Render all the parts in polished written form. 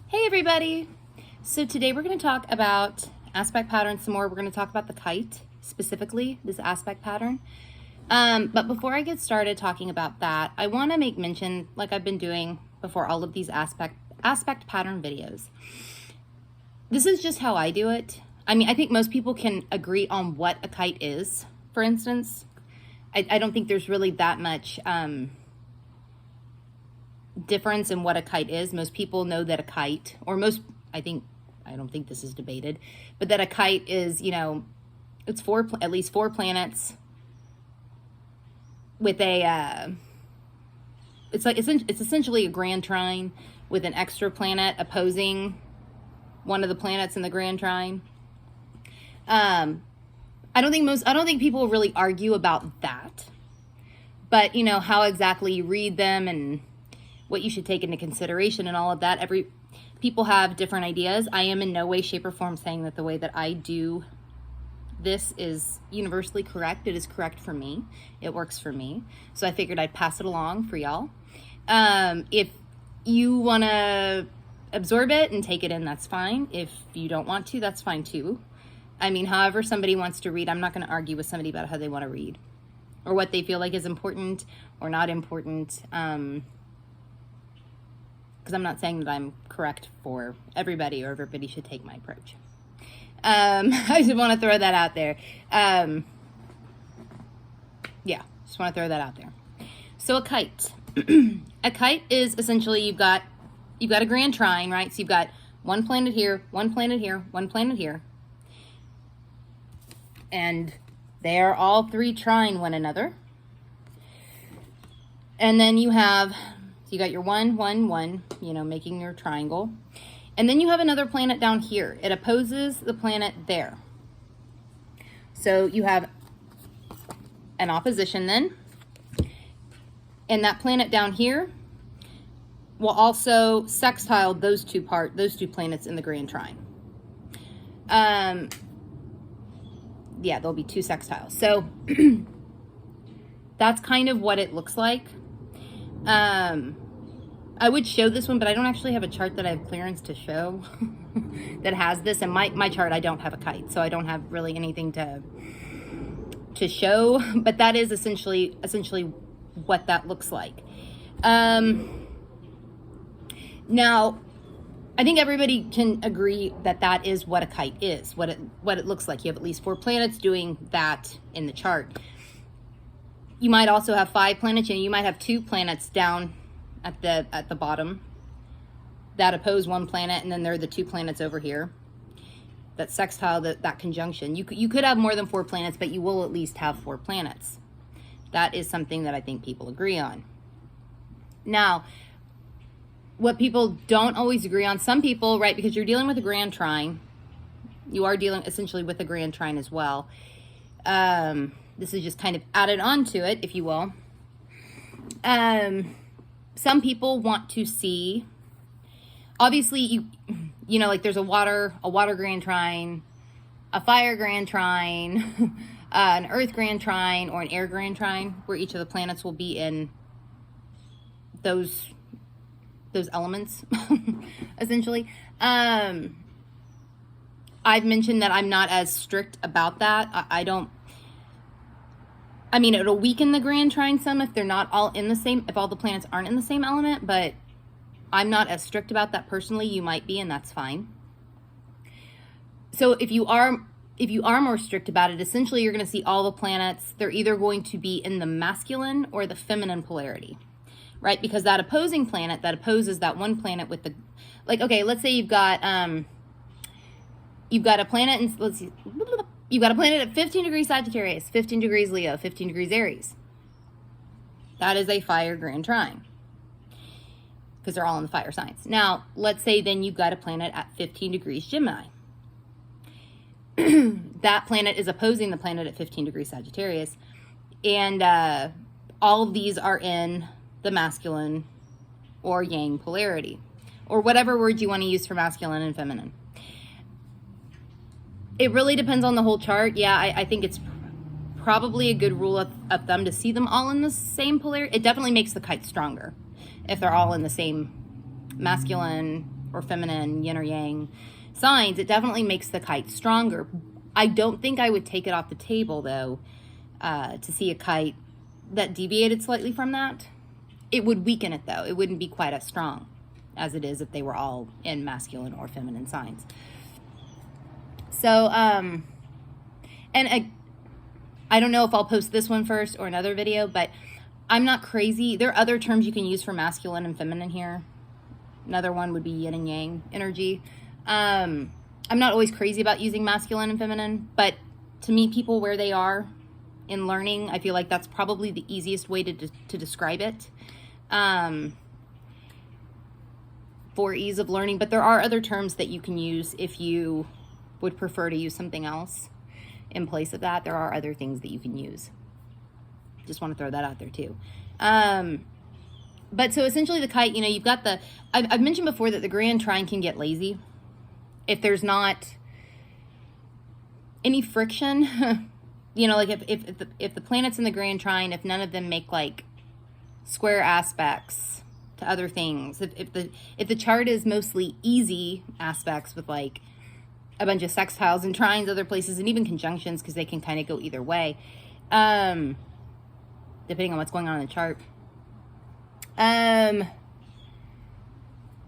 Hey everybody! So today we're going to talk about aspect patterns some more. We're going to talk about the kite, specifically this aspect pattern. But before I get started talking about that, I want to make mention, like I've been doing before all of these aspect pattern videos. This is just how I do it. I mean, I think most people can agree on what a kite is, for instance. I don't think there's really that much difference in what a kite is. Most people know that a kite, or most, I don't think this is debated, but that a kite is, you know, it's at least four planets with a, it's essentially a grand trine with an extra planet opposing one of the planets in the grand trine. I don't think people really argue about that, but you know, how exactly you read them and what you should take into consideration and all of that. People have different ideas. I am in no way, shape, or form saying that the way that I do this is universally correct. It is correct for me. It works for me. So I figured I'd pass it along for y'all. If you want to absorb it and take it in, that's fine. If you don't want to, that's fine too. I mean, however somebody wants to read, I'm not going to argue with somebody about how they want to read or what they feel like is important or not important. Because I'm not saying that I'm correct for everybody or everybody should take my approach. I just want to throw that out there. Yeah, just want to throw that out there. So a kite. A kite is essentially you've got a grand trine, right? So you've got one planet here, one planet here, one planet here. And they are all three trine one another. And then you got your 1, 1, 1, you know, making your triangle. And then you have another planet down here. It opposes the planet there. So you have an opposition then. And that planet down here will also sextile those two planets in the grand trine. Yeah, there'll be two sextiles. So that's kind of what it looks like. I would show this one, but I don't actually have a chart that I have clearance to show that has this. And my chart, I don't have a kite, so I don't have really anything to show. But that is essentially what that looks like. Now, I think everybody can agree that that is what a kite is, what it looks like. You have at least 4 planets doing that in the chart. You might also have 5 planets, and you might have 2 planets down at the bottom that oppose one planet, and then there are the 2 planets over here that sextile that conjunction. You could have more than 4 planets, but you will at least have 4 planets. That is something that I think people agree on. Now, what people don't always agree on, some people, right, because you're dealing with a grand trine, you are dealing essentially with a grand trine as well. This is just kind of added on to it, if you will. Some people want to see, obviously, you know, like there's a water grand trine, a fire grand trine, an earth grand trine, or an air grand trine, where each of the planets will be in those elements, essentially. I've mentioned that I'm not as strict about that. I mean, it'll weaken the grand trine some if they're not all in the same, if all the planets aren't in the same element, but I'm not as strict about that personally. You might be, and that's fine. So if you are more strict about it, essentially you're going to see all the planets, they're either going to be in the masculine or the feminine polarity, right? Because that opposing planet that opposes that one planet with the, like, okay, let's say you've got a planet in, let's see, you've got a planet at 15 degrees Sagittarius, 15 degrees Leo, 15 degrees Aries. That is a fire grand trine because they're all in the fire signs. Now, let's say then you've got a planet at 15 degrees Gemini. That planet is opposing the planet at 15 degrees Sagittarius. And all of these are in the masculine or yang polarity, or whatever word you want to use for masculine and feminine. It really depends on the whole chart. Yeah, I think it's probably a good rule of thumb to see them all in the same polarity. It definitely makes the kite stronger if they're all in the same masculine or feminine, yin or yang signs, it definitely makes the kite stronger. I don't think I would take it off the table, though, to see a kite that deviated slightly from that. It would weaken it, though. It wouldn't be quite as strong as it is if they were all in masculine or feminine signs. So, and I don't know if I'll post this one first or another video, but I'm not crazy. There are other terms you can use for masculine and feminine here. Another one would be yin and yang energy. I'm not always crazy about using masculine and feminine, but to meet people where they are in learning, I feel like that's probably the easiest way to describe it, for ease of learning. But there are other terms that you can use if you would prefer to use something else in place of that. There are other things that you can use. Just want to throw that out there too. But so essentially the kite, you know, you've got I've mentioned before that the grand trine can get lazy if there's not any friction. You know, like if the planets in the grand trine, if none of them make like square aspects to other things, if the chart is mostly easy aspects with like a bunch of sextiles and trines other places, and even conjunctions, because they can kind of go either way, depending on what's going on in the chart.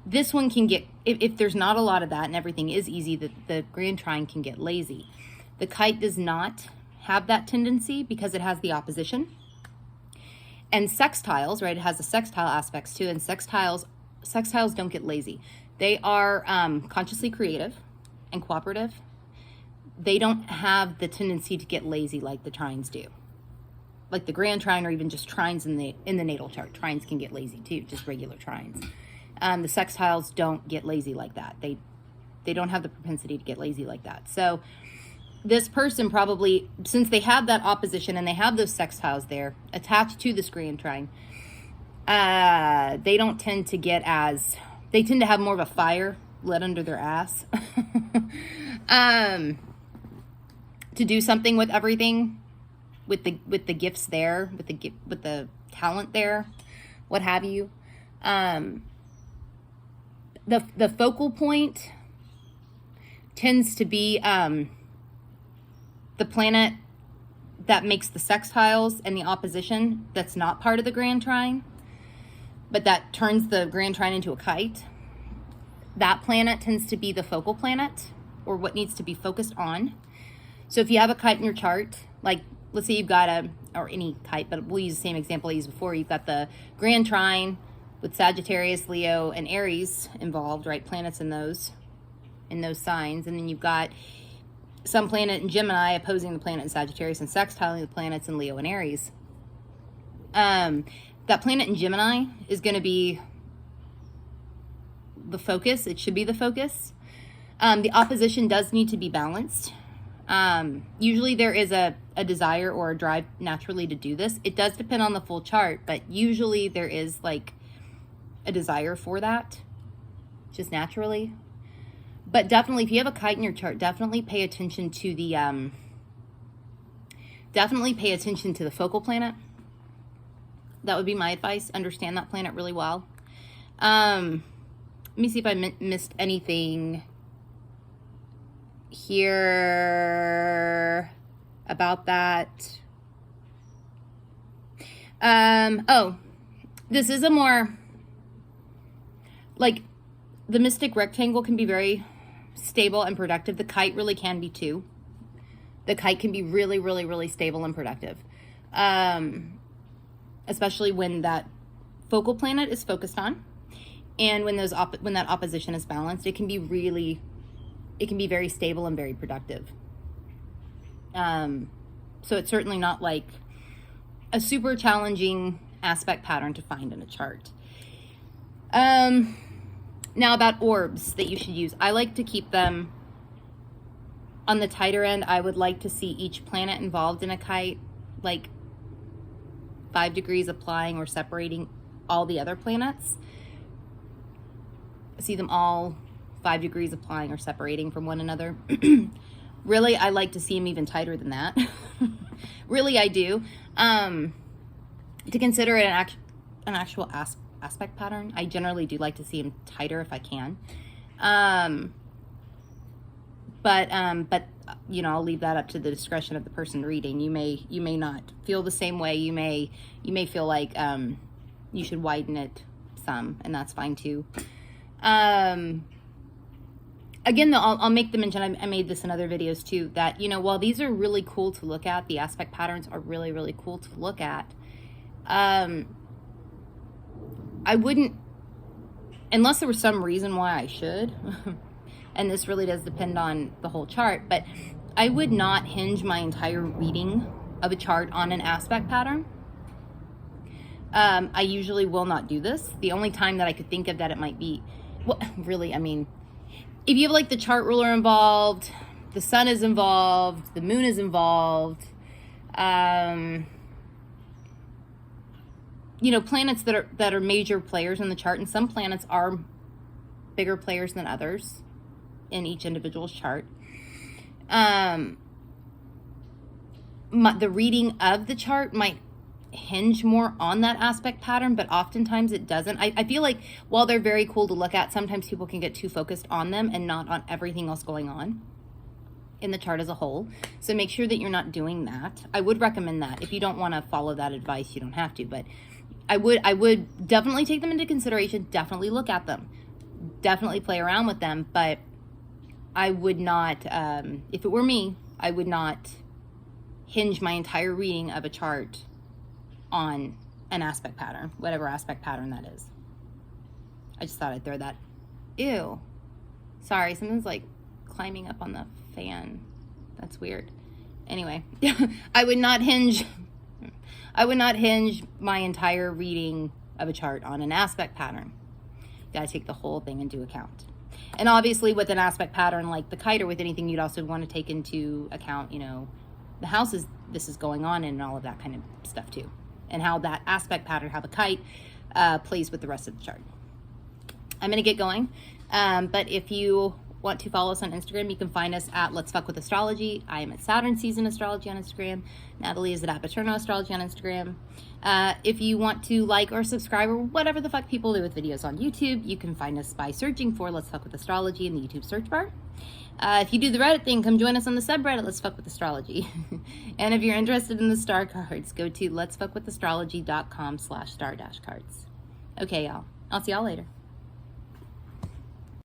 This one can get, if there's not a lot of that and everything is easy, the grand trine can get lazy. The kite does not have that tendency because it has the opposition. And sextiles, right? It has the sextile aspects too, and sextiles don't get lazy. They are consciously creative and cooperative. They don't have the tendency to get lazy like the trines do. Like the grand trine, or even just trines in the natal chart. Trines can get lazy too, just regular trines. The sextiles don't get lazy like that. They don't have the propensity to get lazy like that. So this person probably, since they have that opposition and they have those sextiles there attached to this grand trine, they don't tend to get as, they tend to have more of a fire lit under their ass to do something with everything, with the gifts there, with the talent there, what have you. The focal point tends to be the planet that makes the sextiles and the opposition that's not part of the grand trine, but that turns the grand trine into a kite. That planet tends to be the focal planet, or what needs to be focused on. So if you have a kite in your chart, like let's say you've got or any kite, but we'll use the same example I used before. You've got the grand trine with Sagittarius, Leo, and Aries involved, right? Planets in those signs. And then you've got some planet in Gemini opposing the planet in Sagittarius and sextiling the planets in Leo and Aries. That planet in Gemini is going to be the focus. It should be the focus. The opposition does need to be balanced. Usually there is a desire or a drive naturally to do this. It does depend on the full chart, but usually there is like a desire for that, just naturally. But definitely, if you have a kite in your chart, definitely pay attention to the focal planet. That would be my advice. Understand that planet really well. Let me see if I missed anything here about that. Oh, this is a more, like, the mystic rectangle can be very stable and productive. The kite really can be too. The kite can be really, really, really stable and productive. Especially when that focal planet is focused on, and when when that opposition is balanced, it can be very stable and very productive. So it's certainly not like a super challenging aspect pattern to find in a chart. Now about orbs that you should use. I like to keep them on the tighter end. I would like to see each planet involved in a kite like 5 degrees applying or separating all the other planets. See them all 5 degrees applying or separating from one another. Really, I like to see them even tighter than that. Really, I do. To consider it an actual aspect pattern, I generally do like to see them tighter if I can. But you know, I'll leave that up to the discretion of the person reading. You may not feel the same way. You may feel like you should widen it some, and that's fine too. Again, though, I'll make the mention, I made this in other videos too, that, you know, while these are really cool to look at, the aspect patterns are really, really cool to look at, I wouldn't, unless there was some reason why I should, and this really does depend on the whole chart, but I would not hinge my entire reading of a chart on an aspect pattern. I usually will not do this. The only time that I could think of that it might be, well, really, I mean, if you have like the chart ruler involved, the sun is involved, the moon is involved, you know, planets that are major players in the chart, and some planets are bigger players than others in each individual's chart. The reading of the chart might hinge more on that aspect pattern, but oftentimes it doesn't. I feel like while they're very cool to look at, sometimes people can get too focused on them and not on everything else going on in the chart as a whole. So make sure that you're not doing that. I would recommend that. If you don't want to follow that advice, you don't have to, but I would definitely take them into consideration, definitely look at them, definitely play around with them, but I would not, if it were me, I would not hinge my entire reading of a chart on an aspect pattern, whatever aspect pattern that is. I just thought I'd throw that. Ew. Sorry, something's like climbing up on the fan. That's weird. Anyway, I would not hinge my entire reading of a chart on an aspect pattern. Got to take the whole thing into account. And obviously with an aspect pattern like the kite or with anything, you'd also want to take into account, you know, the houses this is going on in and all of that kind of stuff too. And how that aspect pattern, how the kite plays with the rest of the chart. I'm going to get going. But if you want to follow us on Instagram, you can find us at Let's Fuck with Astrology. I am at Saturn Season Astrology on Instagram. Natalie is at Paterno Astrology on Instagram. If you want to like or subscribe or whatever the fuck people do with videos on YouTube, you can find us by searching for Let's Fuck with Astrology in the YouTube search bar. If you do the Reddit thing, come join us on the subreddit, Let's Fuck with Astrology. And if you're interested in the star cards, go to letsfuckwithastrology.com/star-cards. Okay, y'all. I'll see y'all later.